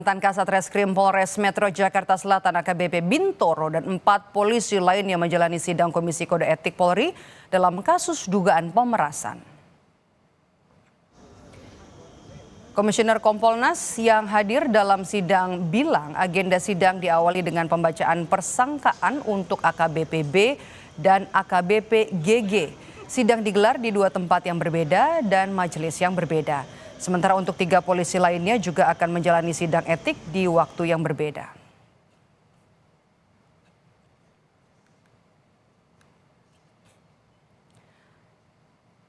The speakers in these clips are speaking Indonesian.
Mantan Kasat Reskrim Polres Metro Jakarta Selatan AKBP Bintoro dan 4 polisi lain yang menjalani sidang Komisi Kode Etik Polri dalam kasus dugaan pemerasan. Komisioner Kompolnas yang hadir dalam sidang bilang agenda sidang diawali dengan pembacaan persangkaan untuk AKBP B dan AKBP GG. Sidang digelar di 2 tempat yang berbeda dan majelis yang berbeda. Sementara untuk 3 polisi lainnya juga akan menjalani sidang etik di waktu yang berbeda.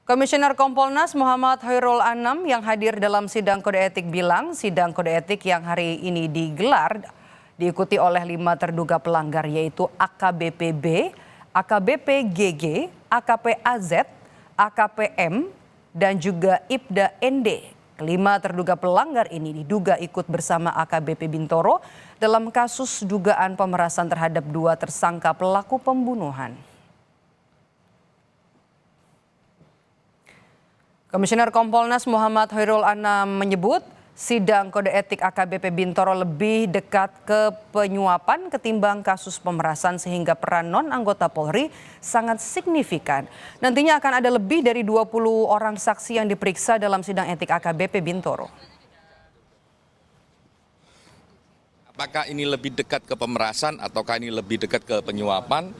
Komisioner Kompolnas Muhammad Hoirul Anam yang hadir dalam sidang kode etik bilang sidang kode etik yang hari ini digelar diikuti oleh 5 terduga pelanggar yaitu AKBP B, AKBP GG, AKP AZ, AKP M, dan juga IPDA ND. Kelima terduga pelanggar ini diduga ikut bersama AKBP Bintoro dalam kasus dugaan pemerasan terhadap 2 tersangka pelaku pembunuhan. Komisioner Kompolnas Muhammad Hoirul Anam menyebut sidang kode etik AKBP Bintoro lebih dekat ke penyuapan ketimbang kasus pemerasan sehingga peran non-anggota Polri sangat signifikan. Nantinya akan ada lebih dari 20 orang saksi yang diperiksa dalam sidang etik AKBP Bintoro. Apakah ini lebih dekat ke pemerasan ataukah ini lebih dekat ke penyuapan?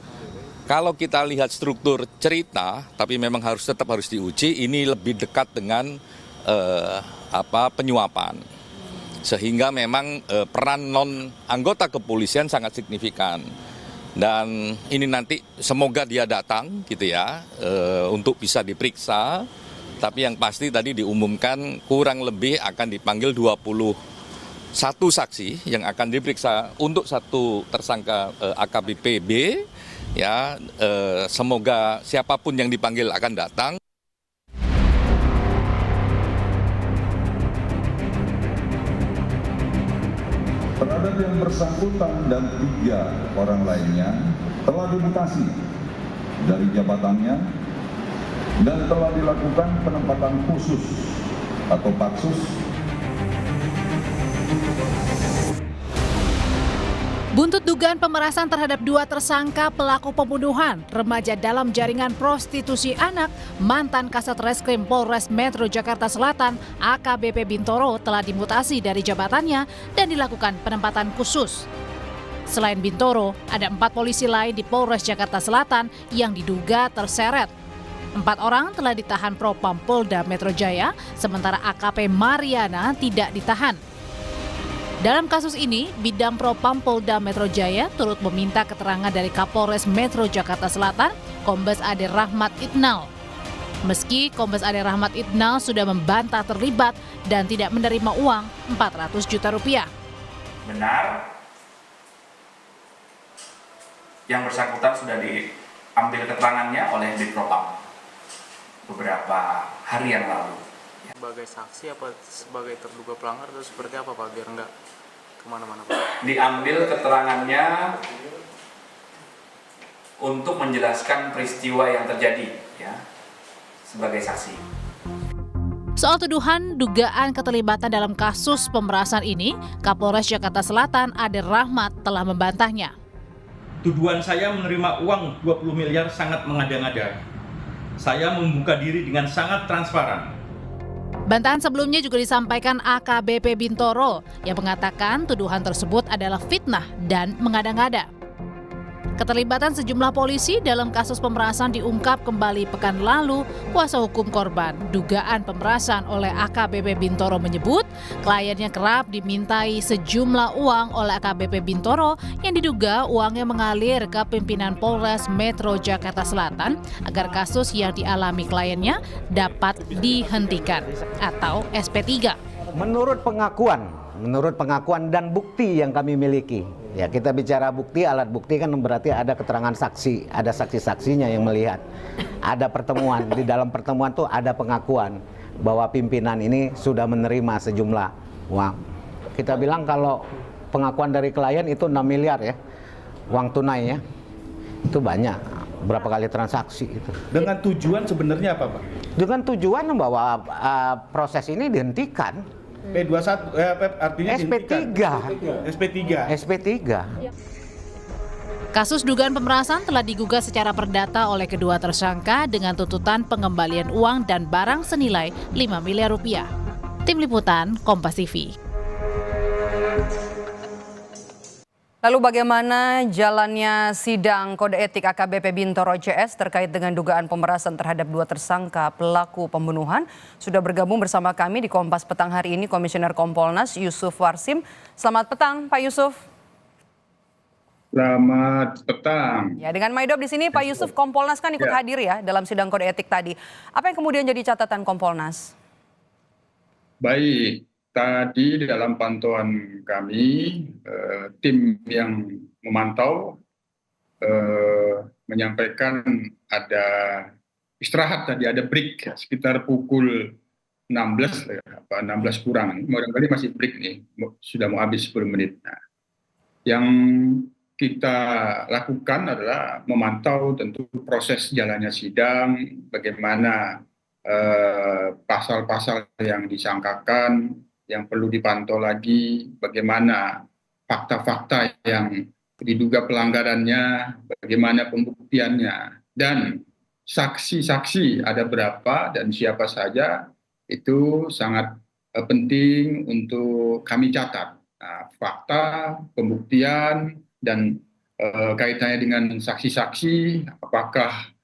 Kalau kita lihat struktur cerita, tapi memang tetap harus diuji, ini lebih dekat dengan penyuapan, sehingga memang peran non anggota kepolisian sangat signifikan dan ini nanti semoga dia datang gitu ya untuk bisa diperiksa, tapi yang pasti tadi diumumkan kurang lebih akan dipanggil 21 saksi yang akan diperiksa untuk 1 tersangka AKBP B ya, semoga siapapun yang dipanggil akan datang. Terhadap yang bersangkutan dan 3 orang lainnya telah dimutasi dari jabatannya dan telah dilakukan penempatan khusus atau patsus. Buntut dugaan pemerasan terhadap 2 tersangka pelaku pembunuhan remaja dalam jaringan prostitusi anak, mantan Kasat Reskrim Polres Metro Jakarta Selatan AKBP Bintoro telah dimutasi dari jabatannya dan dilakukan penempatan khusus. Selain Bintoro, ada 4 polisi lain di Polres Jakarta Selatan yang diduga terseret. 4 orang telah ditahan Propam Polda Metro Jaya, sementara AKP Mariana tidak ditahan. Dalam kasus ini, Bidang Propam Polda Metro Jaya turut meminta keterangan dari Kapolres Metro Jakarta Selatan, Kombes Ade Rahmat Idnal. Meski Kombes Ade Rahmat Idnal sudah membantah terlibat dan tidak menerima uang 400 juta rupiah. Benar, yang bersangkutan sudah diambil keterangannya oleh Bidpropam beberapa hari yang lalu. Sebagai saksi apa sebagai terduga pelanggar atau seperti apa Pak, biar nggak kemana-mana Pak? Diambil keterangannya untuk menjelaskan peristiwa yang terjadi ya, sebagai saksi. Soal tuduhan dugaan keterlibatan dalam kasus pemerasan ini, Kapolres Jakarta Selatan Ade Rahmat telah membantahnya. Tuduhan saya menerima uang 20 miliar sangat mengada-ngada. Saya membuka diri dengan sangat transparan. Bantahan sebelumnya juga disampaikan AKBP Bintoro yang mengatakan tuduhan tersebut adalah fitnah dan mengada-ngada. Keterlibatan sejumlah polisi dalam kasus pemerasan diungkap kembali pekan lalu. Kuasa hukum korban dugaan pemerasan oleh AKBP Bintoro menyebut kliennya kerap dimintai sejumlah uang oleh AKBP Bintoro yang diduga uangnya mengalir ke pimpinan Polres Metro Jakarta Selatan agar kasus yang dialami kliennya dapat dihentikan atau SP3. Menurut pengakuan dan bukti yang kami miliki, ya kita bicara bukti, alat bukti kan berarti ada keterangan saksi, ada saksi-saksinya yang melihat, ada pertemuan, di dalam pertemuan tuh ada pengakuan bahwa pimpinan ini sudah menerima sejumlah uang. Kita bilang kalau pengakuan dari klien itu 6 miliar ya, uang tunai ya, itu banyak, berapa kali transaksi itu. Dengan tujuan sebenarnya apa Pak? Dengan tujuan bahwa proses ini dihentikan. P21 artinya SP3. SP3. SP3. Kasus dugaan pemerasan telah digugat secara perdata oleh kedua tersangka dengan tuntutan pengembalian uang dan barang senilai 5 miliar rupiah. Tim Liputan, Kompas TV. Lalu bagaimana jalannya sidang kode etik AKBP Bintoro CS terkait dengan dugaan pemerasan terhadap dua tersangka pelaku pembunuhan? Sudah bergabung bersama kami di Kompas Petang hari ini Komisioner Kompolnas Yusuf Warsim. Selamat petang Pak Yusuf. Selamat petang. Ya, dengan Maidob di sini Pak Yusuf, Kompolnas kan ikut hadir ya dalam sidang kode etik tadi. Apa yang kemudian jadi catatan Kompolnas? Baik, tadi dalam pantauan kami, tim yang memantau menyampaikan ada istirahat tadi, ada break sekitar pukul 16 kurang. Barangkali masih break nih, sudah mau habis 10 menit. Nah, yang kita lakukan adalah memantau tentu proses jalannya sidang, bagaimana pasal-pasal yang disangkakan, yang perlu dipantau lagi, bagaimana fakta-fakta yang diduga pelanggarannya, bagaimana pembuktiannya, dan saksi-saksi ada berapa dan siapa saja, itu sangat penting untuk kami catat. Nah, fakta, pembuktian, dan kaitannya dengan saksi-saksi, apakah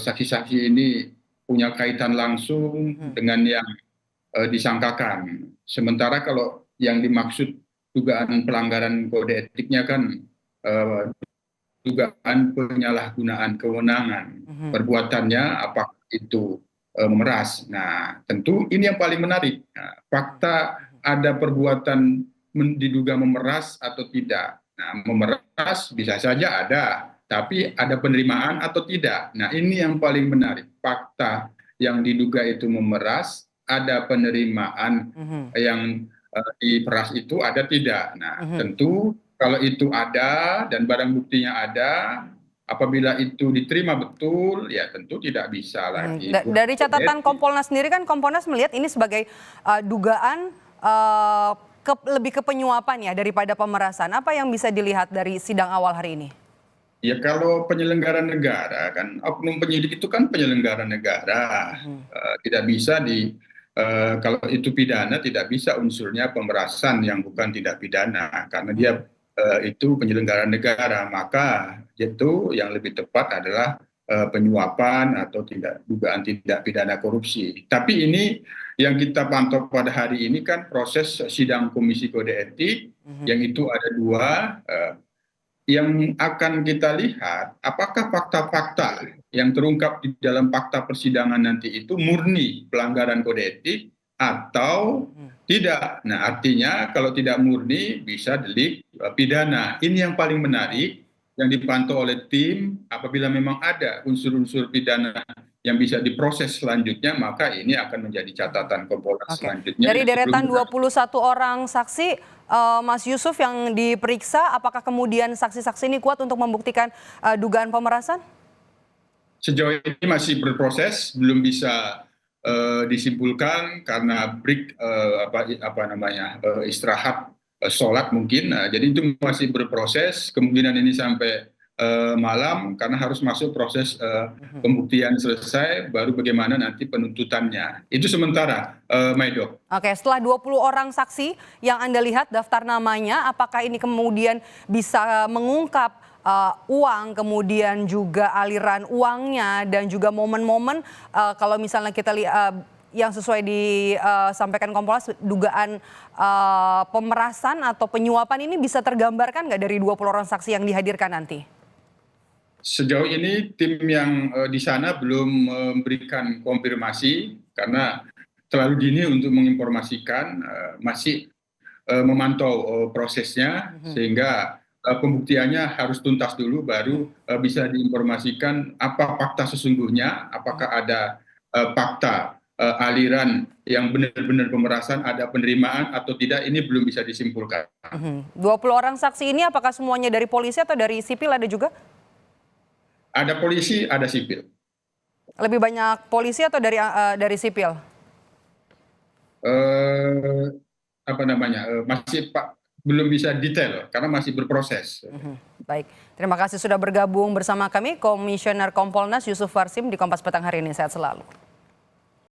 saksi-saksi ini punya kaitan langsung dengan yang disangkakan. Sementara kalau yang dimaksud dugaan pelanggaran kode etiknya kan dugaan penyalahgunaan kewenangan, perbuatannya apakah itu memeras. Nah, tentu ini yang paling menarik. Nah, fakta ada perbuatan diduga memeras atau tidak. Nah, memeras bisa saja ada, tapi ada penerimaan atau tidak. Nah, ini yang paling menarik. Fakta yang diduga itu memeras, ada penerimaan yang diperas itu ada tidak. Nah, tentu kalau itu ada dan barang buktinya ada, apabila itu diterima betul, ya tentu tidak bisa lagi. Dari catatan Kompolnas sendiri kan Kompolnas melihat ini sebagai dugaan lebih ke penyuapan ya daripada pemerasan. Apa yang bisa dilihat dari sidang awal hari ini? Ya kalau penyelenggara negara kan, oknum penyidik itu kan penyelenggara negara. Tidak bisa kalau itu pidana tidak bisa unsurnya pemerasan yang bukan tidak pidana. Karena dia itu penyelenggara negara, maka itu yang lebih tepat adalah penyuapan atau dugaan tidak pidana korupsi. Tapi ini yang kita pantau pada hari ini kan proses sidang Komisi Kode Etik, yang itu ada dua, yang akan kita lihat apakah fakta-fakta yang terungkap di dalam fakta persidangan nanti itu murni pelanggaran kode etik atau tidak. Nah, artinya kalau tidak murni bisa delik pidana. Ini yang paling menarik yang dipantau oleh tim. Apabila memang ada unsur-unsur pidana yang bisa diproses selanjutnya, maka ini akan menjadi catatan Kompolnas selanjutnya. Dari deretan 21 orang saksi, Mas Yusuf yang diperiksa, apakah kemudian saksi-saksi ini kuat untuk membuktikan dugaan pemerasan? Sejauh ini masih berproses, belum bisa disimpulkan karena break istirahat sholat mungkin. Jadi itu masih berproses, kemungkinan ini sampai malam karena harus masuk proses pembuktian selesai, baru bagaimana nanti penuntutannya. Itu sementara, Maido. Oke, setelah 20 orang saksi yang Anda lihat daftar namanya, apakah ini kemudian bisa mengungkap uang, kemudian juga aliran uangnya, dan juga momen-momen kalau misalnya kita lihat yang sesuai disampaikan Kompolnas, dugaan pemerasan atau penyuapan ini bisa tergambarkan nggak dari 20 orang saksi yang dihadirkan nanti? Sejauh ini tim yang di sana belum memberikan konfirmasi karena terlalu dini untuk menginformasikan, masih memantau prosesnya sehingga pembuktiannya harus tuntas dulu baru bisa diinformasikan apa fakta sesungguhnya, apakah ada fakta aliran yang benar-benar pemerasan, ada penerimaan atau tidak, ini belum bisa disimpulkan. 20 orang saksi ini apakah semuanya dari polisi atau dari sipil ada juga? Ada polisi, ada sipil. Lebih banyak polisi atau dari sipil? masih belum bisa detail karena masih berproses. Baik, terima kasih sudah bergabung bersama kami Komisioner Kompolnas Yusuf Warsim di Kompas Petang hari ini. Sehat selalu.